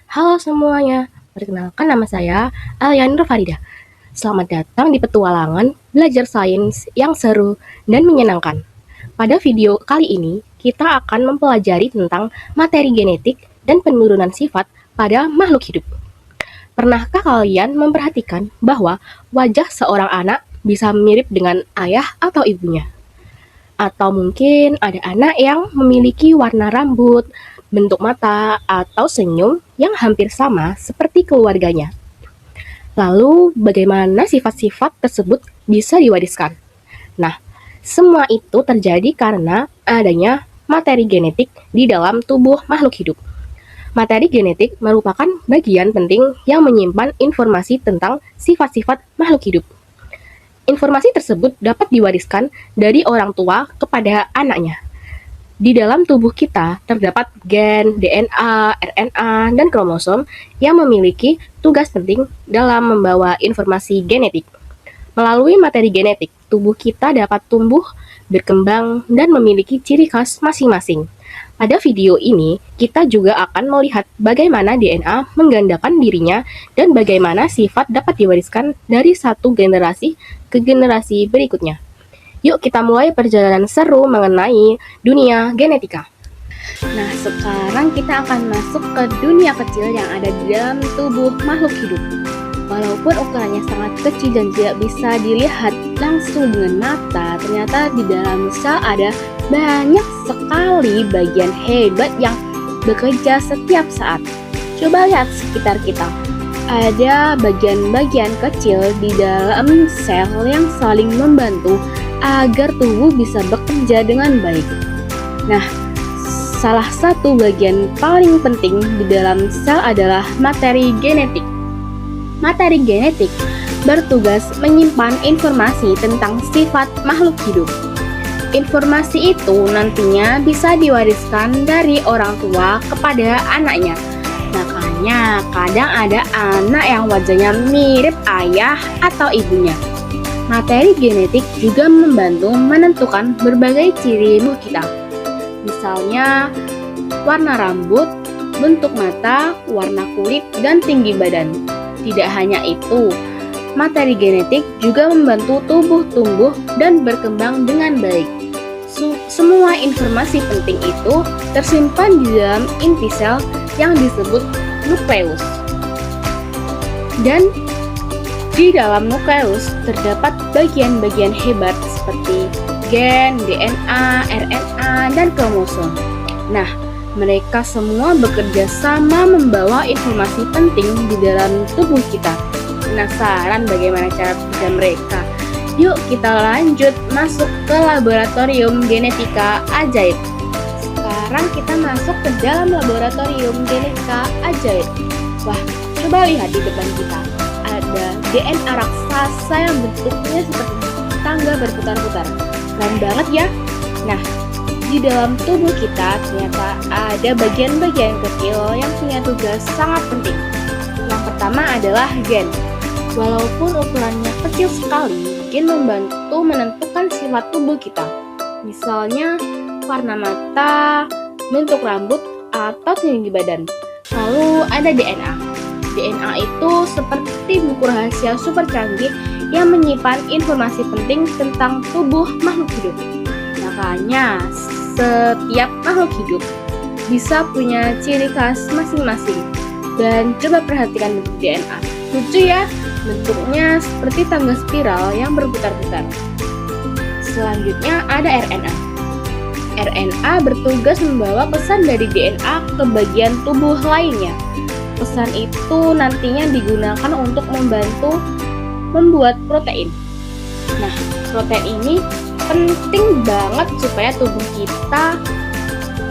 Halo semuanya, perkenalkan nama saya Alian Farida. Selamat datang di petualangan belajar sains yang seru dan menyenangkan. Pada video kali ini, kita akan mempelajari tentang materi genetik dan penurunan sifat pada makhluk hidup. Pernahkah kalian memperhatikan bahwa wajah seorang anak bisa mirip dengan ayah atau ibunya? Atau mungkin ada anak yang memiliki warna rambut, bentuk mata, atau senyum yang hampir sama seperti keluarganya. Lalu, bagaimana sifat-sifat tersebut bisa diwariskan? Nah, semua itu terjadi karena adanya materi genetik di dalam tubuh makhluk hidup. Materi genetik merupakan bagian penting yang menyimpan informasi tentang sifat-sifat makhluk hidup. Informasi tersebut dapat diwariskan dari orang tua kepada anaknya. Di dalam tubuh kita terdapat gen, DNA, RNA, dan kromosom yang memiliki tugas penting dalam membawa informasi genetik. Melalui materi genetik, tubuh kita dapat tumbuh, berkembang, dan memiliki ciri khas masing-masing. Pada video ini, kita juga akan melihat bagaimana DNA menggandakan dirinya dan bagaimana sifat dapat diwariskan dari satu generasi ke generasi berikutnya. Yuk kita mulai perjalanan seru mengenai dunia genetika. Nah, sekarang kita akan masuk ke dunia kecil yang ada di dalam tubuh makhluk hidup. Walaupun ukurannya sangat kecil dan tidak bisa dilihat langsung dengan mata, ternyata di dalam sel ada banyak sekali bagian hebat yang bekerja setiap saat. Coba lihat sekitar kita. Ada bagian-bagian kecil di dalam sel yang saling membantu agar tubuh bisa bekerja dengan baik. Nah, salah satu bagian paling penting di dalam sel adalah materi genetik. Materi genetik bertugas menyimpan informasi tentang sifat makhluk hidup. Informasi itu nantinya bisa diwariskan dari orang tua kepada anaknya. Makanya kadang ada anak yang wajahnya mirip ayah atau ibunya. Materi genetik juga membantu menentukan berbagai ciri tubuh kita. Misalnya warna rambut, bentuk mata, warna kulit, dan tinggi badan. Tidak hanya itu, materi genetik juga membantu tubuh tumbuh dan berkembang dengan baik. Semua informasi penting itu tersimpan di dalam inti sel yang disebut nukleus. Dan di dalam nukleus terdapat bagian-bagian hebat seperti gen, DNA, RNA, dan kromosom. Nah, mereka semua bekerja sama membawa informasi penting di dalam tubuh kita. Penasaran bagaimana cara kerja mereka? Yuk kita lanjut masuk ke laboratorium genetika ajaib. Sekarang kita masuk ke dalam laboratorium genetika ajaib. Wah, coba lihat di depan kita. Ada DNA raksasa yang bentuknya seperti tangga berputar-putar. Keren banget ya. Nah, di dalam tubuh kita ternyata ada bagian-bagian kecil yang punya tugas sangat penting. Yang pertama adalah gen. Walaupun ukurannya kecil sekali, gen membantu menentukan sifat tubuh kita. Misalnya warna mata, bentuk rambut, atau tinggi badan. Lalu ada DNA. DNA itu seperti buku rahasia super canggih yang menyimpan informasi penting tentang tubuh makhluk hidup. Makanya, setiap makhluk hidup bisa punya ciri khas masing-masing. Dan coba perhatikan bentuk DNA. Lucu ya, bentuknya seperti tangga spiral yang berputar-putar. Selanjutnya ada RNA. RNA bertugas membawa pesan dari DNA ke bagian tubuh lainnya. Pesan itu nantinya digunakan untuk membantu membuat protein. Nah, protein ini penting banget supaya tubuh kita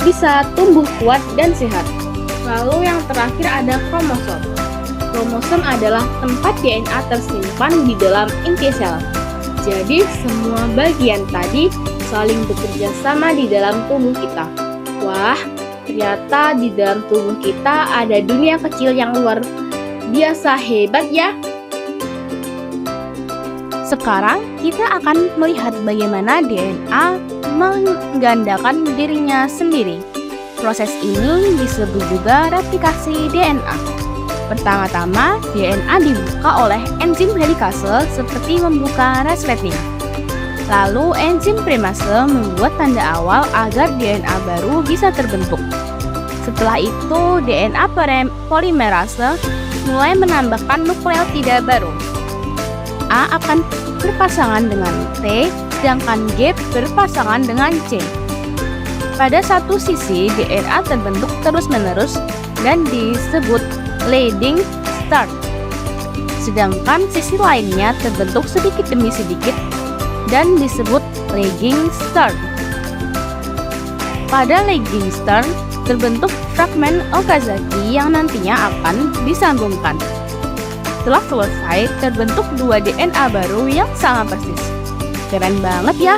bisa tumbuh kuat dan sehat. Lalu yang terakhir ada kromosom. Kromosom adalah tempat DNA tersimpan di dalam inti sel. Jadi semua bagian tadi saling bekerja sama di dalam tubuh kita. Wah, ternyata di dalam tubuh kita ada dunia kecil yang luar biasa hebat ya. Sekarang kita akan melihat bagaimana DNA menggandakan dirinya sendiri. Proses ini disebut juga replikasi DNA. Pertama-tama, DNA dibuka oleh enzim helikase seperti membuka resleting. Lalu enzim primase membuat tanda awal agar DNA baru bisa terbentuk. Setelah itu, DNA polimerase mulai menambahkan nukleotida baru. A akan berpasangan dengan T, sedangkan G berpasangan dengan C. Pada satu sisi, DNA terbentuk terus-menerus dan disebut leading start. Sedangkan sisi lainnya terbentuk sedikit demi sedikit dan disebut lagging start. Pada lagging start, terbentuk fragmen Okazaki yang nantinya akan disambungkan. Setelah selesai, terbentuk dua DNA baru yang sama persis. Keren banget ya!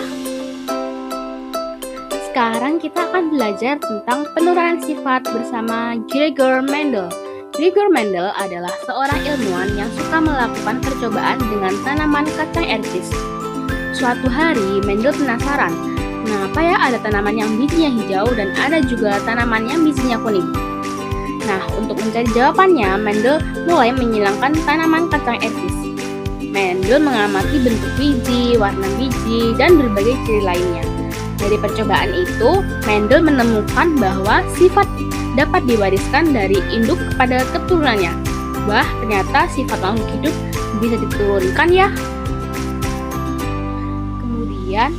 Sekarang kita akan belajar tentang penurunan sifat bersama Gregor Mendel. Gregor Mendel adalah seorang ilmuwan yang suka melakukan percobaan dengan tanaman kacang erbis. Suatu hari, Mendel penasaran, kenapa ya ada tanaman yang bijinya hijau dan ada juga tanaman yang bijinya kuning. Nah, untuk mencari jawabannya, Mendel mulai menyilangkan tanaman kacang erbis. Mendel mengamati bentuk biji, warna biji, dan berbagai ciri lainnya. Dari percobaan itu, Mendel menemukan bahwa sifat dapat diwariskan dari induk kepada keturunannya. Wah, ternyata sifat makhluk hidup bisa diturunkan ya. Kemudian,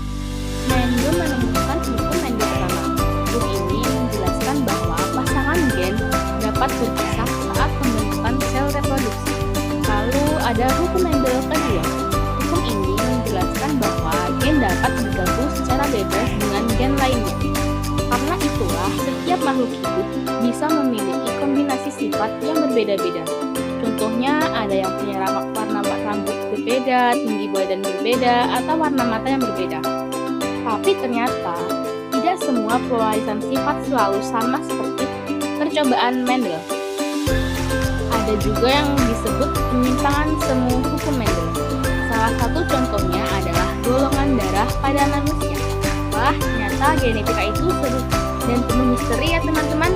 Mendel menemukan hukum Mendel pertama. Hukum ini menjelaskan bahwa pasangan gen dapat berpisah saat pembentukan sel reproduksi. Lalu ada hukum Mendel kedua. Hukum ini menjelaskan bahwa gen dapat bergabung secara bebas dengan gen lainnya. Karena itulah, setiap makhluk hidup bisa memiliki kombinasi sifat yang berbeda-beda. Contohnya, ada yang punya warna rambut berbeda, tinggi badan berbeda, atau warna mata yang berbeda. Tapi ternyata, tidak semua pewarisan sifat selalu sama seperti percobaan Mendel. Ada juga yang disebut penyimpangan semu hukum Mendel. Salah satu contohnya adalah golongan darah pada manusia. Wah, ternyata genetika itu seru dan penuh misteri ya teman-teman.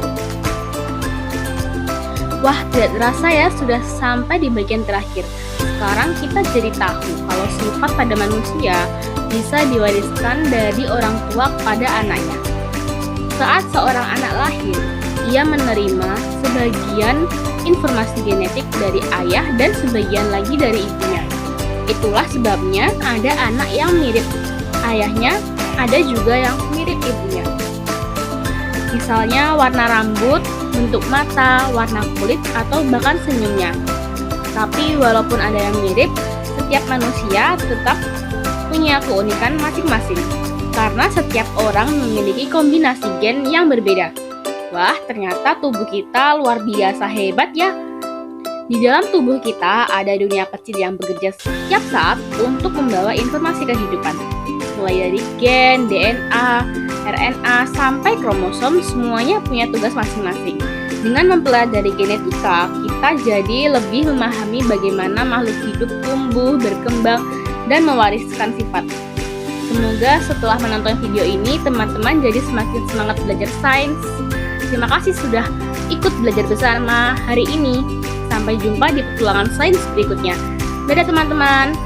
Wah, tidak terasa ya sudah sampai di bagian terakhir. Sekarang kita jadi tahu kalau sifat pada manusia bisa diwariskan dari orang tua pada anaknya. Saat seorang anak lahir, ia menerima sebagian informasi genetik dari ayah dan sebagian lagi dari ibunya. Itulah sebabnya ada anak yang mirip ayahnya, ada juga yang mirip ibunya. Misalnya warna rambut, bentuk mata, warna kulit, atau bahkan senyumnya. Tapi walaupun ada yang mirip, setiap manusia tetap punya keunikan masing-masing. Karena setiap orang memiliki kombinasi gen yang berbeda. Wah, ternyata tubuh kita luar biasa hebat ya. Di dalam tubuh kita ada dunia kecil yang bekerja setiap saat untuk membawa informasi kehidupan. Mulai dari gen, DNA, RNA, sampai kromosom, semuanya punya tugas masing-masing. Dengan mempelajari genetika, kita jadi lebih memahami bagaimana makhluk hidup tumbuh, berkembang, dan mewariskan sifat. Semoga setelah menonton video ini, teman-teman jadi semakin semangat belajar sains. Terima kasih sudah ikut belajar bersama hari ini. Sampai jumpa di petualangan sains berikutnya. Dadah teman-teman.